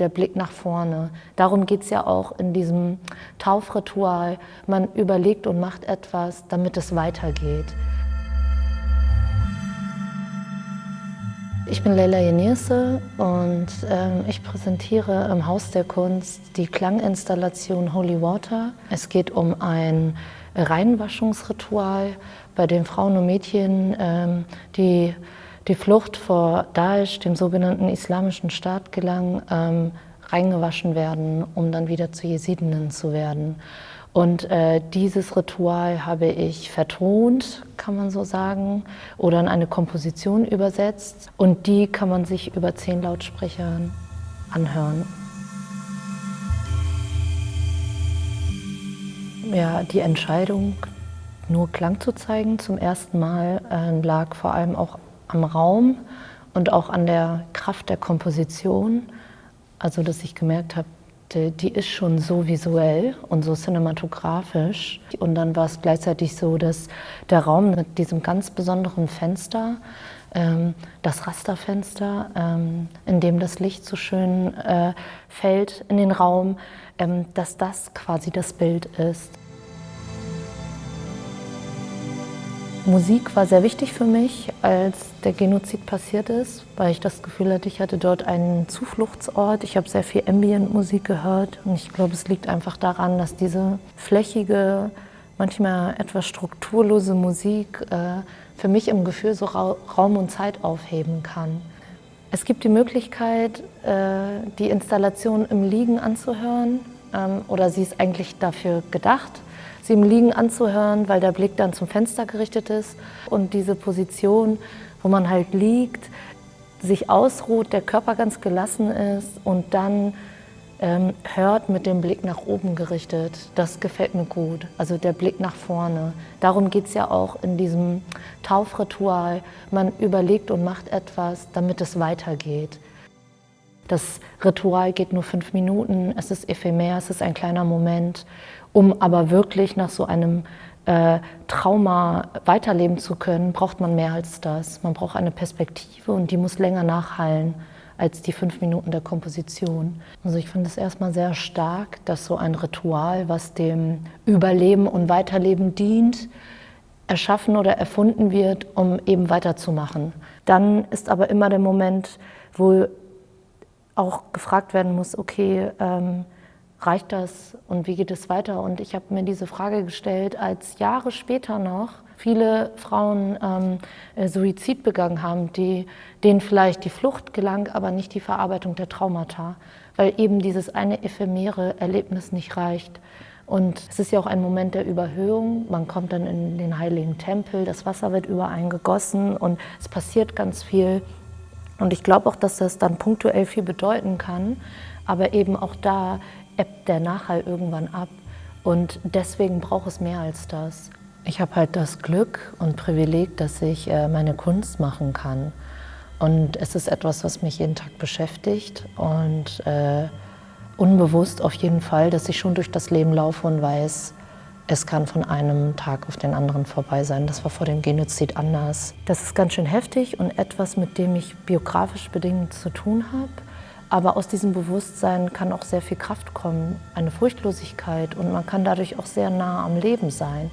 der Blick nach vorne. Darum geht es ja auch in diesem Taufritual. Man überlegt und macht etwas, damit es weitergeht. Ich bin Leyla Yenirse und ich präsentiere im Haus der Kunst die Klanginstallation Holy Water. Es geht um ein Reinwaschungsritual, bei dem Frauen und Mädchen die Flucht vor Daesh, dem sogenannten Islamischen Staat, gelang, reingewaschen werden, um dann wieder zu Jesidinnen zu werden. Und dieses Ritual habe ich vertont, kann man so sagen, oder in eine Komposition übersetzt. Und die kann man sich über 10 Lautsprechern anhören. Ja, die Entscheidung, nur Klang zu zeigen, zum ersten Mal lag vor allem auch am Raum und auch an der Kraft der Komposition. Also, dass ich gemerkt habe, die ist schon so visuell und so cinematografisch. Und dann war es gleichzeitig so, dass der Raum mit diesem ganz besonderen Fenster, das Rasterfenster, in dem das Licht so schön fällt in den Raum, dass das quasi das Bild ist. Musik war sehr wichtig für mich, als der Genozid passiert ist, weil ich das Gefühl hatte, ich hatte dort einen Zufluchtsort. Ich habe sehr viel Ambient-Musik gehört und ich glaube, es liegt einfach daran, dass diese flächige, manchmal etwas strukturlose Musik für mich im Gefühl so Raum und Zeit aufheben kann. Es gibt die Möglichkeit, die Installation im Liegen anzuhören, oder sie ist eigentlich dafür gedacht, sie im Liegen anzuhören, weil der Blick dann zum Fenster gerichtet ist und diese Position, wo man halt liegt, sich ausruht, der Körper ganz gelassen ist und dann hört mit dem Blick nach oben gerichtet. Das gefällt mir gut, also der Blick nach vorne. Darum geht es ja auch in diesem Taufritual. Man überlegt und macht etwas, damit es weitergeht. Das Ritual geht nur 5 Minuten, es ist ephemer, es ist ein kleiner Moment. Um aber wirklich nach so einem Trauma weiterleben zu können, braucht man mehr als das. Man braucht eine Perspektive und die muss länger nachhallen als die 5 Minuten der Komposition. Also ich finde es erstmal sehr stark, dass so ein Ritual, was dem Überleben und Weiterleben dient, erschaffen oder erfunden wird, um eben weiterzumachen. Dann ist aber immer der Moment, wo auch gefragt werden muss, okay, reicht das und wie geht es weiter? Und ich habe mir diese Frage gestellt, als Jahre später noch viele Frauen Suizid begangen haben, denen vielleicht die Flucht gelang, aber nicht die Verarbeitung der Traumata, weil eben dieses eine ephemere Erlebnis nicht reicht. Und es ist ja auch ein Moment der Überhöhung. Man kommt dann in den heiligen Tempel, das Wasser wird über einen gegossen und es passiert ganz viel. Und ich glaube auch, dass das dann punktuell viel bedeuten kann, aber eben auch da ebbt der Nachhall irgendwann ab und deswegen braucht es mehr als das. Ich habe halt das Glück und Privileg, dass ich meine Kunst machen kann und es ist etwas, was mich jeden Tag beschäftigt und unbewusst auf jeden Fall, dass ich schon durch das Leben laufe und weiß, es kann von einem Tag auf den anderen vorbei sein. Das war vor dem Genozid anders. Das ist ganz schön heftig und etwas, mit dem ich biografisch bedingt zu tun habe. Aber aus diesem Bewusstsein kann auch sehr viel Kraft kommen, eine Furchtlosigkeit und man kann dadurch auch sehr nah am Leben sein.